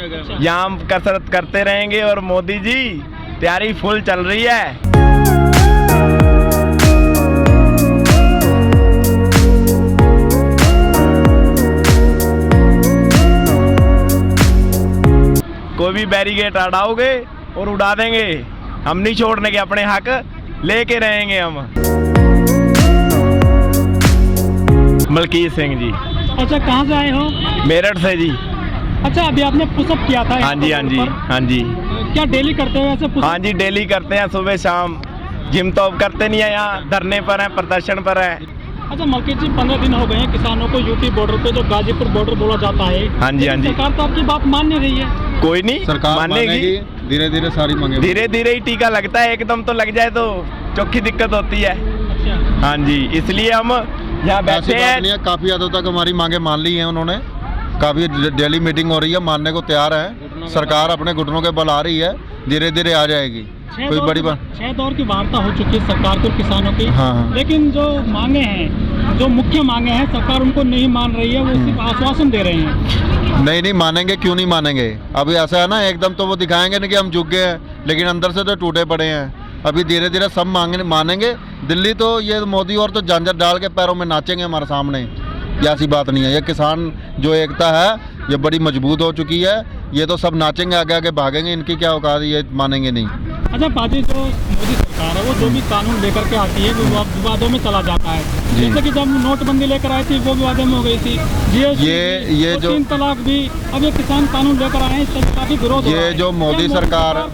यहाँ हम कसरत करते रहेंगे और मोदी जी तैयारी फुल चल रही है। कोई भी बैरिकेड हटाओगे और उड़ा देंगे, हम नहीं छोड़ने के, अपने हक लेके रहेंगे हम। मलकीत सिंह जी। अच्छा, कहाँ से आए हो? मेरठ से जी। अच्छा, अभी आपने पुशअप किया था? हाँ जी, हाँ जी, हाँ जी। क्या डेली करते हो ऐसे पुशअप? हाँ जी, डेली करते हैं, सुबह शाम। जिम तो अब करते नहीं है, यहाँ धरने पर है, प्रदर्शन पर है। अच्छा मलकीत जी, 15 दिन हो गए हैं किसानों को यूपी बॉर्डर पे, जो गाजीपुर बॉर्डर बोला जाता है। हाँ जी, हाँ जी। सरकार तो आपकी बात मान नहीं रही है। कोई नहीं, सरकार मानेगी, धीरे धीरे सारी मांगे, धीरे धीरे ही टीका लगता है, एकदम तो लग जाए तो चौखी दिक्कत होती है। अच्छा। हाँ जी, इसलिए हम यहाँ बैठे हैं। काफी हद तक हमारी मांगे मान ली हैं उन्होंने, काफी डेली मीटिंग हो रही है, मानने को तैयार है। सरकार अपने घुटनों के बल आ रही है, धीरे धीरे आ जाएगी। कोई बड़ी बात, 6 दौर की वार्ता हो चुकी है सरकार को किसानों की। हाँ। लेकिन जो मांगे हैं, जो मुख्य मांगे हैं, सरकार उनको नहीं मान रही है, वो सिर्फ आश्वासन दे रहे हैं। नहीं मानेंगे, क्यों नहीं मानेंगे? अभी ऐसा है ना, एकदम तो वो दिखाएंगे नहीं कि हम झुक गए हैं, लेकिन अंदर से तो टूटे पड़े हैं। अभी धीरे धीरे सब मानेंगे। दिल्ली तो ये मोदी और तो झांझर डाल के पैरों में नाचेंगे हमारे सामने, ऐसी बात नहीं है। ये किसान जो एकता है ये बड़ी मजबूत हो चुकी है, ये तो सब नाचेंगे, आगे आगे भागेंगे, इनकी क्या औकात है, ये मानेंगे नहीं। अच्छा पाजी, जो मोदी सरकार है वो जो भी कानून लेकर के आती है वो विवादों में चला जाता है। जैसे कि जब नोटबंदी लेकर आई थी वो विवादों में हो गई थी। ये जो 3 तलाक भी, अब ये किसान कानून लेकर आए हैं, इसका काफी विरोध हो रहा है। ये जो मोदी सरकार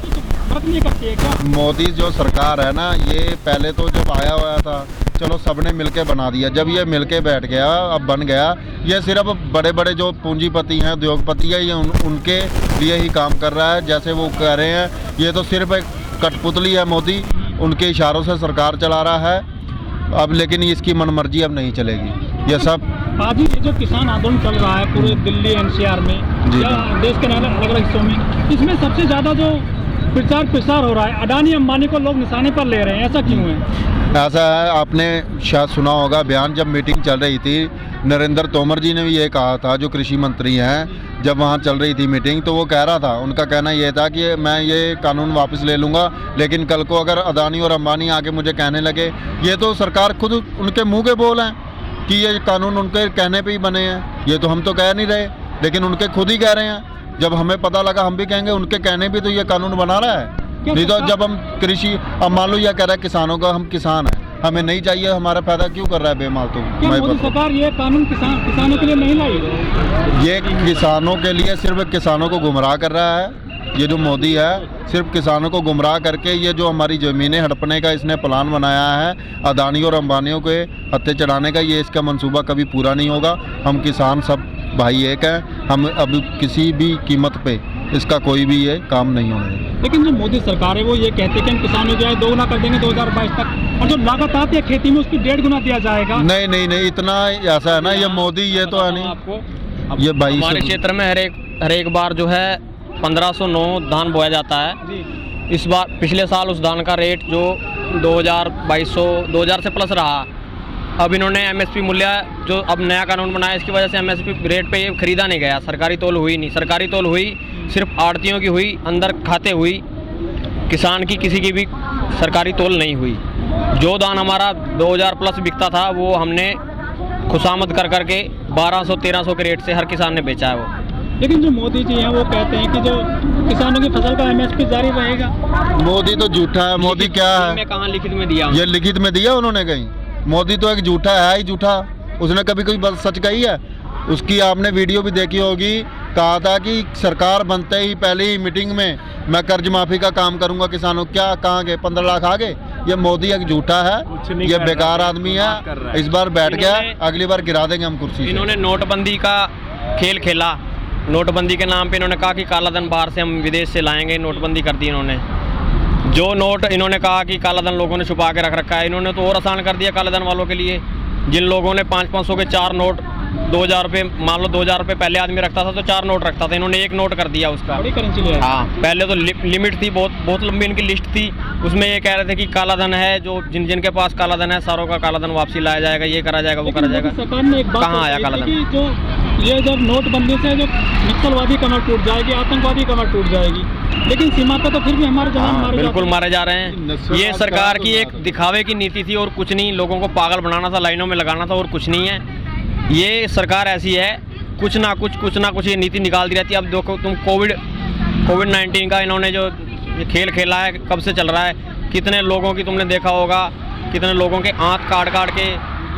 नहीं करती है क्या? मोदी जो सरकार है ना, ये पहले तो जब आया हुआ था, चलो सबने मिलके बना दिया। जब ये मिलके बैठ गया, अब बन गया, ये सिर्फ बड़े बड़े जो पूंजीपति हैं, उद्योगपति है, ये उनके लिए ही काम कर रहा है। जैसे वो कह रहे हैं, ये तो सिर्फ एक कठपुतली है मोदी, उनके इशारों से सरकार चला रहा है अब। लेकिन इसकी मनमर्जी अब नहीं चलेगी, ये सब। बाजी, ये जो किसान आंदोलन चल रहा है पूरे दिल्ली NCR में या देश के अलग अलग हिस्सों में, इसमें सबसे ज़्यादा जो प्रचार हो रहा है, अडानी अंबानी को लोग निशाने पर ले रहे हैं, ऐसा क्यों है? ऐसा है, आपने शायद सुना होगा बयान, जब मीटिंग चल रही थी, नरेंद्र तोमर जी ने भी ये कहा था, जो कृषि मंत्री हैं, जब वहाँ चल रही थी मीटिंग, तो वो कह रहा था, उनका कहना ये था कि मैं ये कानून वापस ले लूँगा, लेकिन कल को अगर अदानी और अंबानी आके मुझे कहने लगे, ये तो सरकार खुद उनके मुँह के बोल हैं कि ये कानून उनके कहने पर ही बने हैं, ये तो हम तो कह नहीं रहे, लेकिन उनके खुद ही कह रहे हैं। जब हमें पता लगा हम भी कहेंगे, उनके कहने भी तो ये कानून बना रहा है। नहीं तो जब हम कृषि, अब मान लो यह कह रहा है किसानों का, हम किसान हैं, हमें नहीं चाहिए, हमारा फायदा क्यों कर रहा है बेमालतू? मोदी सरकार ये कानून किसानों के लिए नहीं लाई? ये किसानों के लिए सिर्फ किसानों को गुमराह कर रहा है। ये जो मोदी है, सिर्फ किसानों को गुमराह करके ये जो हमारी ज़मीनें हड़पने का इसने प्लान बनाया है, अदानी और अंबानियों के हत्थे चढ़ाने का, ये इसका मंसूबा कभी पूरा नहीं होगा। हम किसान सब भाई एक हैं, हम अब किसी भी कीमत पे इसका कोई भी ये काम नहीं होगा। लेकिन जो मोदी सरकार है वो ये कहते हैं कि हम किसानों जो है 2 गुना कर देंगे 2022 तक, और जो लागत आती है खेती में उसकी 1.5 गुना दिया जाएगा। नहीं, इतना ऐसा है ना, ये मोदी ये तो है नहीं आपको। ये भाई हमारे क्षेत्र में हर एक बार जो है 1509 धान बोया जाता है। इस बार पिछले साल उस धान का रेट जो 2000 से प्लस रहा। अब इन्होंने MSP मूल्य, जो अब नया कानून बनाया, इसकी वजह से MSP रेट पे ये खरीदा नहीं गया, सरकारी तौल हुई नहीं। सरकारी तौल हुई सिर्फ आड़तियों की हुई, अंदर खाते हुई, किसान की किसी की भी सरकारी तौल नहीं हुई। जो धान हमारा 2000 प्लस बिकता था वो हमने खुशामद कर करके 1200-1300 के रेट से हर किसान ने बेचा है वो। लेकिन जो मोदी जी हैं वो कहते हैं कि जो किसानों की फसल का MSP जारी रहेगा। मोदी तो झूठा है। मोदी क्या है, कहाँ लिखित में दिया? ये लिखित में दिया उन्होंने कहीं? मोदी तो एक झूठा है ही झूठा, उसने कभी कोई बात सच कही है? उसकी आपने वीडियो भी देखी होगी, कहा था कि सरकार बनते ही पहले ही मीटिंग में मैं कर्ज माफी का काम करूंगा किसानों। क्या कहाँ गए? 15 लाख आ गए? ये मोदी एक झूठा है, ये बेकार आदमी है। इस बार बैठ गया, अगली बार गिरा देंगे हम कुर्सी से। इन्होंने नोटबंदी का खेल खेला। नोटबंदी के नाम पे इन्होंने कहा कि काला धन बाहर से हम विदेश से लाएंगे, नोटबंदी कर दी इन्होंने। जो नोट इन्होंने कहा कि काला धन लोगों ने छुपा के रख रखा है, इन्होंने तो और आसान कर दिया काला धन वालों के लिए। जिन लोगों ने 500-500 के 4 नोट, 2000 रुपये, मान लो 2000 रुपये पहले आदमी रखता था तो 4 नोट रखता था, इन्होंने 1 नोट कर दिया उसका। बड़ी करेंसी ले। हाँ, पहले तो लिमिट थी, बहुत लंबी इनकी लिस्ट थी। उसमें ये कह रहे थे कि काला धन है, जो जिनके पास काला धन है सारों का काला धन वापसी लाया जाएगा, ये करा जाएगा, वो करा जाएगा। सरकार ने एक बात कहाँ आया काला धन? जो ये जब नोटबंदी से जो नक्सलवादी कमर टूट जाएगी, आतंकवादी कमर टूट जाएगी, लेकिन सीमा पर तो फिर भी हमारे जवान मारे बिल्कुल जाते मारे जा रहे हैं। ये सरकार की एक दिखावे की नीति थी और कुछ नहीं, लोगों को पागल बनाना था, लाइनों में लगाना था और कुछ नहीं है। ये सरकार ऐसी है, कुछ ना कुछ ये नीति निकालती रहती है। अब देखो तुम कोविड-19 का इन्होंने जो ये खेल खेला है, कब से चल रहा है, कितने लोगों की तुमने देखा होगा, कितने लोगों के आँख काट के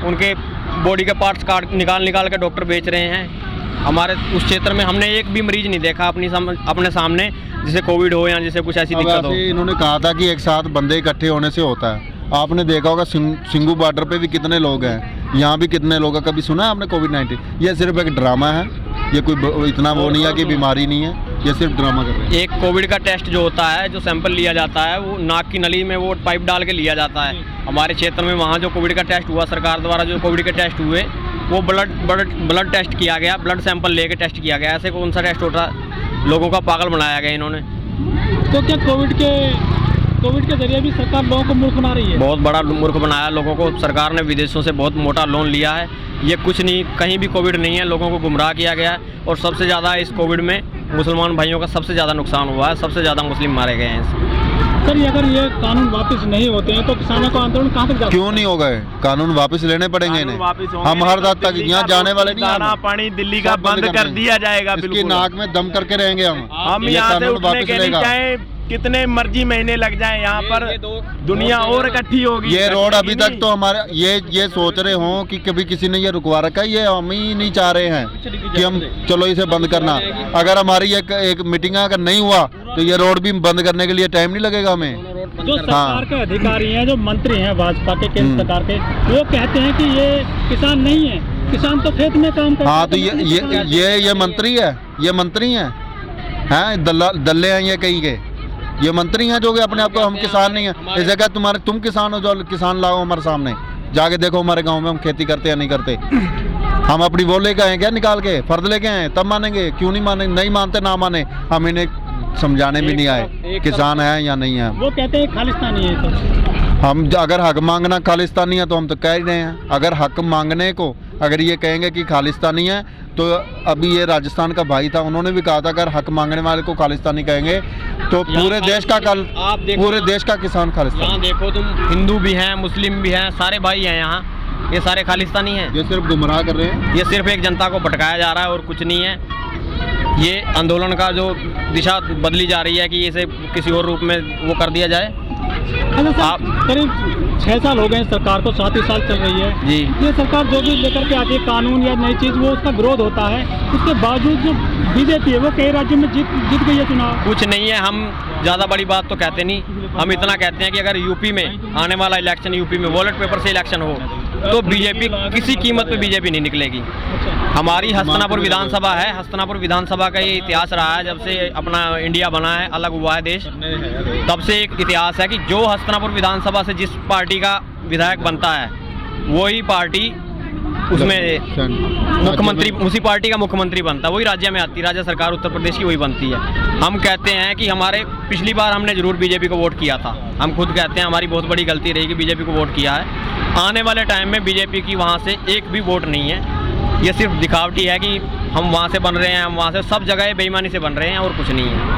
उनके बॉडी के पार्ट्स निकाल के डॉक्टर बेच रहे हैं। हमारे उस क्षेत्र में हमने एक भी मरीज नहीं देखा अपने सामने जिसे कोविड हो या जिसे कुछ ऐसी दिक्कत हो। इन्होंने कहा था कि एक साथ बंदे इकट्ठे होने से होता है। आपने देखा होगा सिंगू बॉर्डर पे भी कितने लोग हैं, यहाँ भी कितने लोग हैं। कभी सुना है आपने कोविड-19? ये सिर्फ एक ड्रामा है, ये कोई इतना वो नहीं है कि बीमारी नहीं है, ये सिर्फ ड्रामा कर रहे हैं। एक कोविड का टेस्ट जो होता है, जो सैंपल लिया जाता है, वो नाक की नली में वो पाइप डाल के लिया जाता है। हमारे क्षेत्र में वहाँ जो कोविड का टेस्ट हुआ, सरकार द्वारा जो कोविड के टेस्ट हुए, वो ब्लड टेस्ट किया गया, ब्लड सैंपल लेके टेस्ट किया गया। ऐसे कौन सा टेस्ट होता है? लोगों का पागल बनाया गया इन्होंने। तो क्या कोविड के जरिए भी सरकार लोगों को मूर्ख बना रही है? बहुत बड़ा मूर्ख बनाया लोगों को। सरकार ने विदेशों से बहुत मोटा लोन लिया है। ये कुछ नहीं, कहीं भी कोविड नहीं है, लोगों को गुमराह किया गया है। और सबसे ज़्यादा इस कोविड में मुसलमान भाइयों का सबसे ज़्यादा नुकसान हुआ है, सबसे ज़्यादा मुस्लिम मारे गए हैं। सर, अगर ये कानून वापस नहीं होते हैं तो किसानों का आंदोलन कहाँ तक जाता है? क्यों नहीं हो गए? कानून वापस लेने पड़ेंगे इन्हें। हम हर दाद तक यहाँ जाने वाले नहीं हैं। दाना पानी दिल्ली का बंद कर दिया जाएगा। इसकी बिल्कुल नाक में दम करके रहेंगे हम यहाँ से उठने के लिए चाहे कितने मर्जी महीने लग जाएं, यहाँ पर दुनिया और इकट्ठी होगी। ये रोड अभी तक तो हमारे ये सोच रहे हो कि कभी किसी ने ये रुकवा रखा है, ये हम ही नहीं चाह रहे हैं कि हम चलो इसे बंद करना। अगर हमारी एक मीटिंग अगर नहीं हुआ तो ये रोड भी बंद करने के लिए टाइम नहीं लगेगा हमें। जो सरकार के अधिकारी हैं, जो मंत्री हैं भाजपा के, केंद्र सरकार के, वो कहते हैं कि ये किसान नहीं है, किसान तो खेत में काम करते हैं। हाँ, तो ये मंत्री है, ये मंत्री हैं, दल्ले हैं ये कहीं के। ये मंत्री हैं जो कि अपने आप को हम किसान नहीं है। इस जगह तुम किसान हो, जो किसान लाओ हमारे सामने, जाके देखो हमारे गांव में हम खेती करते या नहीं करते। हम अपनी वो लेके आए क्या, निकाल के फर्द लेके आए, तब मानेंगे। क्यों नहीं मानेंगे? नहीं मानते ना माने, हम इन्हें समझाने भी नहीं आए किसान है या नहीं है। वो कहते हैं खालिस्तानी है। तो हम अगर हक मांगना खालिस्तानी है तो हम तो कह ही रहे हैं। अगर हक मांगने को अगर ये कहेंगे कि खालिस्तानी है, तो अभी ये राजस्थान का भाई था, उन्होंने भी कहा था अगर हक मांगने वाले को खालिस्तानी कहेंगे तो पूरे देश का किसान खालिस्तानी। यहाँ देखो तुम, हिंदू भी हैं, मुस्लिम भी हैं, सारे भाई हैं यहाँ, ये सारे खालिस्तानी हैं। ये सिर्फ गुमराह कर रहे हैं। ये सिर्फ एक जनता को भटकाया जा रहा है और कुछ नहीं है। ये आंदोलन का जो दिशा बदली जा रही है कि इसे किसी और रूप में वो कर दिया जाए। आप करीब 6 साल हो गए सरकार को, 7 ही साल चल रही है जी। ये सरकार जो भी लेकर के आती है कानून या नई चीज, वो उसका विरोध होता है। उसके बावजूद जो बीजेपी है वो कई राज्यों में जीत गई है चुनाव। कुछ नहीं है, हम ज़्यादा बड़ी बात तो कहते नहीं। हम इतना कहते हैं कि अगर यूपी में आने वाला इलेक्शन, यूपी में वॉलेट पेपर से इलेक्शन हो तो बीजेपी किसी कीमत पे बीजेपी नहीं निकलेगी। हमारी हस्तिनापुर विधानसभा है, हस्तिनापुर विधानसभा का ये इतिहास रहा है। जब से अपना इंडिया बना है, अलग हुआ है देश, तब से एक इतिहास है कि जो हस्तिनापुर विधानसभा से जिस पार्टी का विधायक बनता है वही पार्टी उसमें मुख्यमंत्री, उसी पार्टी का मुख्यमंत्री बनता है, वही राज्य में आती है, राज्य सरकार उत्तर प्रदेश की वही बनती है। हम कहते हैं कि हमारे पिछली बार हमने जरूर बीजेपी को वोट किया था। हम खुद कहते हैं हमारी बहुत बड़ी गलती रही कि बीजेपी को वोट किया है। आने वाले टाइम में बीजेपी की वहाँ से एक भी वोट नहीं है। ये सिर्फ दिखावटी है कि हम वहाँ से बन रहे हैं, हम वहाँ से, सब जगह बेईमानी से बन रहे हैं और कुछ नहीं है।